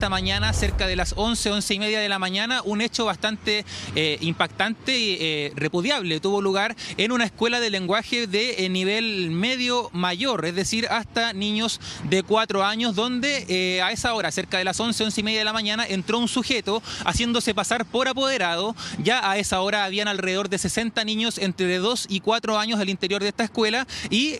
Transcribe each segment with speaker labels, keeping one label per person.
Speaker 1: esta mañana, cerca de las 11 y media de la mañana, un hecho bastante impactante y repudiable. Tuvo lugar en una escuela de lenguaje de nivel medio mayor, es decir, hasta niños de 4 años, donde a esa hora, cerca de las 11 y media de la mañana, entró un sujeto haciéndose pasar por apoderado. Ya a esa hora habían alrededor de 60 niños entre 2 y 4 años al interior de esta escuela y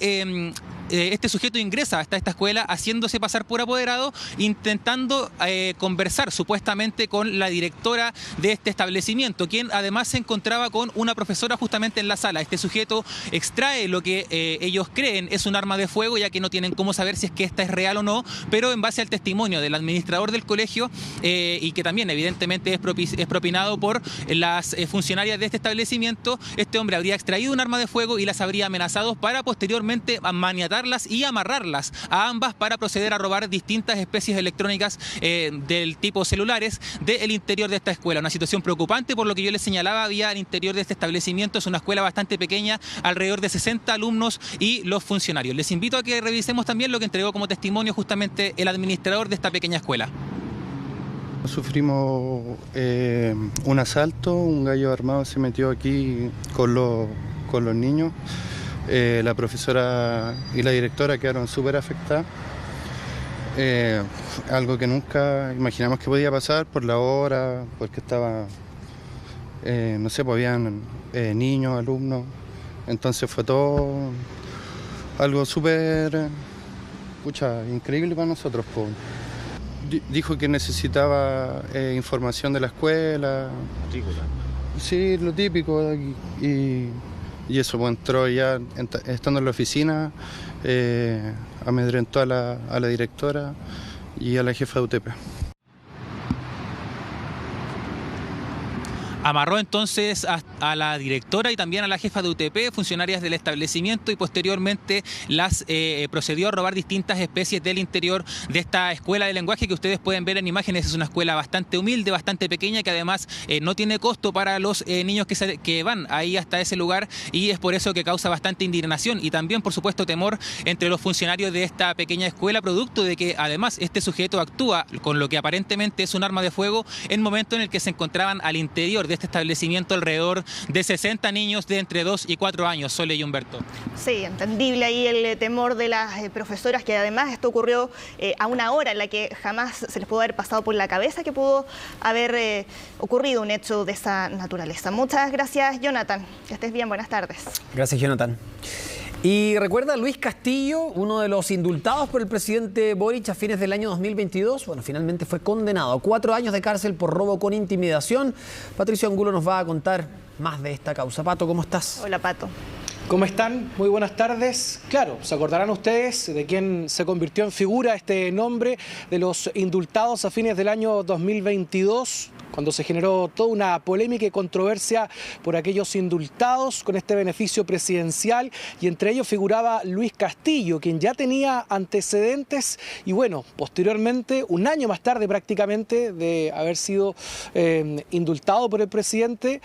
Speaker 1: este sujeto ingresa hasta esta escuela haciéndose pasar por apoderado, intentando conversar supuestamente con la directora de este establecimiento, quien además se encontraba con una profesora justamente en la sala. Este sujeto extrae lo que ellos creen es un arma de fuego, ya que no tienen cómo saber si es que esta es real o no, pero en base al testimonio del administrador del colegio y que también evidentemente es propinado por las funcionarias de este establecimiento, este hombre habría extraído un arma de fuego y las habría amenazado para posteriormente maniatar y amarrarlas a ambas para proceder a robar distintas especies electrónicas del tipo celulares del interior de esta escuela. Una situación preocupante, por lo que yo les señalaba, había al interior de este establecimiento. Es una escuela bastante pequeña, alrededor de 60 alumnos y los funcionarios. Les invito a que revisemos también lo que entregó como testimonio justamente el administrador de esta pequeña escuela.
Speaker 2: Sufrimos un asalto, un gallo armado se metió aquí con los niños. La profesora y la directora quedaron súper afectadas. Algo que nunca imaginamos que podía pasar por la hora, porque estaba, no sé, pues habían niños, alumnos. Entonces fue todo algo súper, increíble para nosotros, pues. Dijo que necesitaba información de la escuela. Sí, lo típico. Y eso, pues entró ya, estando en la oficina, amedrentó a la directora y a la jefa de UTP.
Speaker 1: Amarró entonces a la directora y también a la jefa de UTP, funcionarias del establecimiento, y posteriormente las procedió a robar distintas especies del interior de esta escuela de lenguaje que ustedes pueden ver en imágenes. Es una escuela bastante humilde, bastante pequeña, que además no tiene costo para los niños que van ahí hasta ese lugar, y es por eso que causa bastante indignación y también, por supuesto, temor entre los funcionarios de esta pequeña escuela, producto de que además este sujeto actúa con lo que aparentemente es un arma de fuego en momento en el que se encontraban al interior de este establecimiento alrededor de 60 niños de entre 2 y 4 años, Sole y Humberto.
Speaker 3: Sí, entendible ahí el temor de las profesoras, que además esto ocurrió a una hora en la que jamás se les pudo haber pasado por la cabeza que pudo haber ocurrido un hecho de esa naturaleza. Muchas gracias, Jonathan. Que estés bien, buenas tardes.
Speaker 4: Gracias, Jonathan. Y recuerda, Luis Castillo, uno de los indultados por el presidente Boric a fines del año 2022, bueno, finalmente fue condenado a 4 años de cárcel por robo con intimidación. Patricio Angulo nos va a contar más de esta causa. Pato, ¿cómo estás?
Speaker 3: Hola, Pato.
Speaker 5: ¿Cómo están? Muy buenas tardes. Claro, se acordarán ustedes de quién se convirtió en figura este nombre de los indultados a fines del año 2022, cuando se generó toda una polémica y controversia por aquellos indultados con este beneficio presidencial, y entre ellos figuraba Luis Castillo, quien ya tenía antecedentes y bueno, posteriormente, un año más tarde prácticamente de haber sido indultado por el presidente,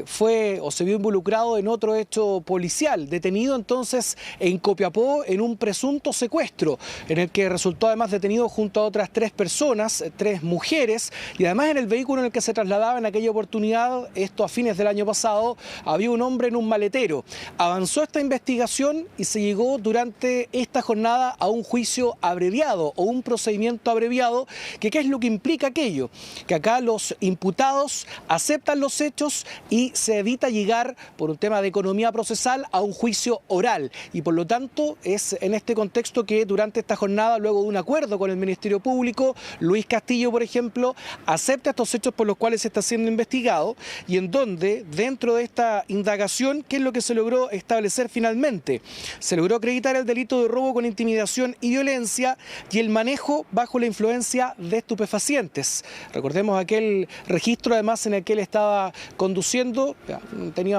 Speaker 5: fue o se vio involucrado en otro hecho policial, detenido entonces en Copiapó en un presunto secuestro, en el que resultó además detenido junto a otras 3 personas, 3 mujeres, y además en el vehículo en el que se trasladaba en aquella oportunidad, esto a fines del año pasado, había un hombre en un maletero. Avanzó esta investigación y se llegó durante esta jornada a un juicio abreviado o un procedimiento abreviado, que ¿qué es lo que implica aquello? Que acá los imputados aceptan los hechos y se evita llegar, por un tema de economía procesal, a un juicio oral, y por lo tanto es en este contexto que durante esta jornada, luego de un acuerdo con el Ministerio Público, Luis Castillo, por ejemplo, acepta estos hechos por los cuales se está siendo investigado, y en donde, dentro de esta indagación, ¿qué es lo que se logró establecer finalmente? Se logró acreditar el delito de robo con intimidación y violencia y el manejo bajo la influencia de estupefacientes. Recordemos aquel registro además en el que él estaba conduciendo,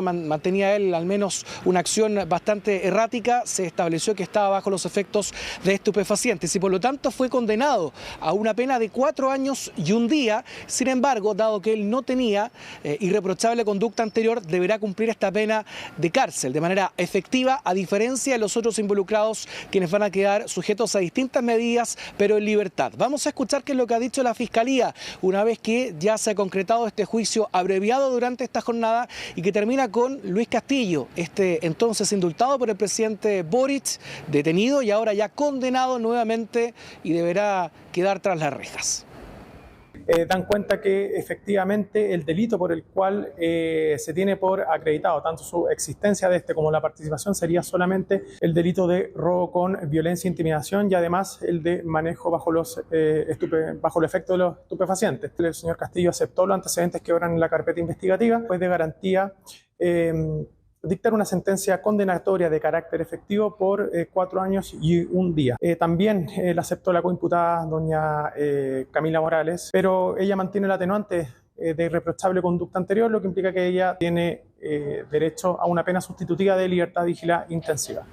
Speaker 5: mantenía él al menos una acción bastante errática, se estableció que estaba bajo los efectos de estupefacientes y por lo tanto fue condenado a una pena de 4 años y 1 día. Sin embargo, dado que él no tenía irreprochable conducta anterior, deberá cumplir esta pena de cárcel de manera efectiva, a diferencia de los otros involucrados, quienes van a quedar sujetos a distintas medidas, pero en libertad. Vamos a escuchar qué es lo que ha dicho la Fiscalía una vez que ya se ha concretado este juicio abreviado durante esta jornada y que termina con Luis Castillo, entonces indultado por el presidente Boric, detenido y ahora ya condenado nuevamente y deberá quedar tras las rejas.
Speaker 6: Dan cuenta que efectivamente el delito por el cual se tiene por acreditado tanto su existencia de como la participación sería solamente el delito de robo con violencia e intimidación y además el de manejo bajo el efecto de los estupefacientes. El señor Castillo aceptó los antecedentes que obran en la carpeta investigativa, pues de garantía dictar una sentencia condenatoria de carácter efectivo por 4 años y 1 día. También la aceptó la coimputada doña Camila Morales, pero ella mantiene el atenuante de irreprochable conducta anterior, lo que implica que ella tiene derecho a una pena sustitutiva de libertad vigilada intensiva.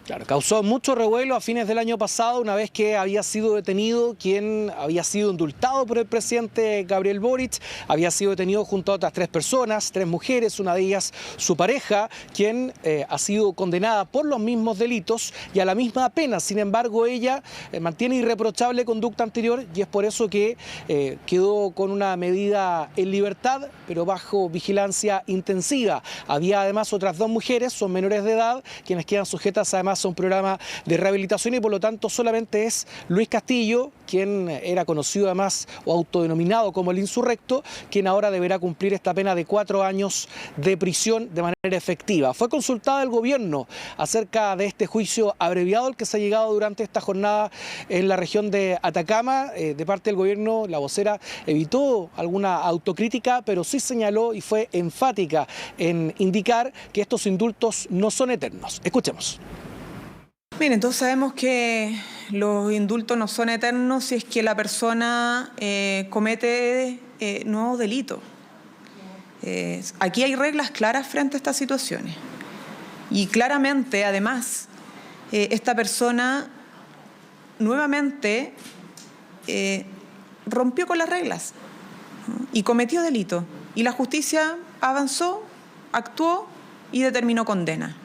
Speaker 5: Claro, causó mucho revuelo a fines del año pasado, una vez que había sido detenido quien había sido indultado por el presidente Gabriel Boric, había sido detenido junto a otras 3 personas, 3 mujeres, una de ellas su pareja, quien ha sido condenada por los mismos delitos y a la misma pena. Sin embargo, ella mantiene irreprochable conducta anterior y es por eso que quedó con una medida en libertad, pero bajo vigilancia intensiva. Había además otras 2 mujeres, son menores de edad, quienes quedan sujetas además a un programa de rehabilitación y por lo tanto solamente es Luis Castillo, quien era conocido además o autodenominado como el insurrecto, quien ahora deberá cumplir esta pena de 4 años de prisión de manera efectiva. Fue consultada el gobierno acerca de este juicio abreviado al que se ha llegado durante esta jornada en la región de Atacama. De parte del gobierno, la vocera evitó alguna autocrítica, pero sí señaló y fue enfática en indicar que estos indultos no son eternos. Escuchemos.
Speaker 7: Miren, todos sabemos que los indultos no son eternos si es que la persona comete nuevos delitos. Aquí hay reglas claras frente a estas situaciones. Y claramente, además, esta persona nuevamente rompió con las reglas y cometió delito. Y la justicia avanzó, actuó y determinó condena.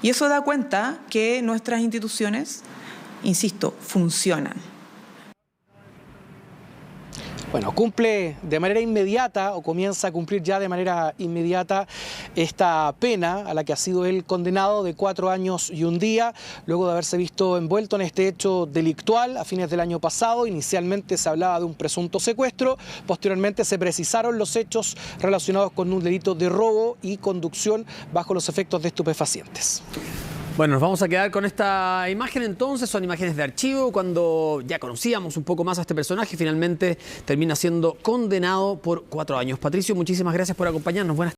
Speaker 7: Y eso da cuenta que nuestras instituciones, insisto, funcionan.
Speaker 5: Bueno, cumple de manera inmediata o comienza a cumplir ya de manera inmediata esta pena a la que ha sido él condenado de 4 años y 1 día, luego de haberse visto envuelto en este hecho delictual a fines del año pasado. Inicialmente se hablaba de un presunto secuestro, posteriormente se precisaron los hechos relacionados con un delito de robo y conducción bajo los efectos de estupefacientes.
Speaker 4: Bueno, nos vamos a quedar con esta imagen entonces, son imágenes de archivo, cuando ya conocíamos un poco más a este personaje, finalmente termina siendo condenado por 4 años. Patricio, muchísimas gracias por acompañarnos. Buenas tardes.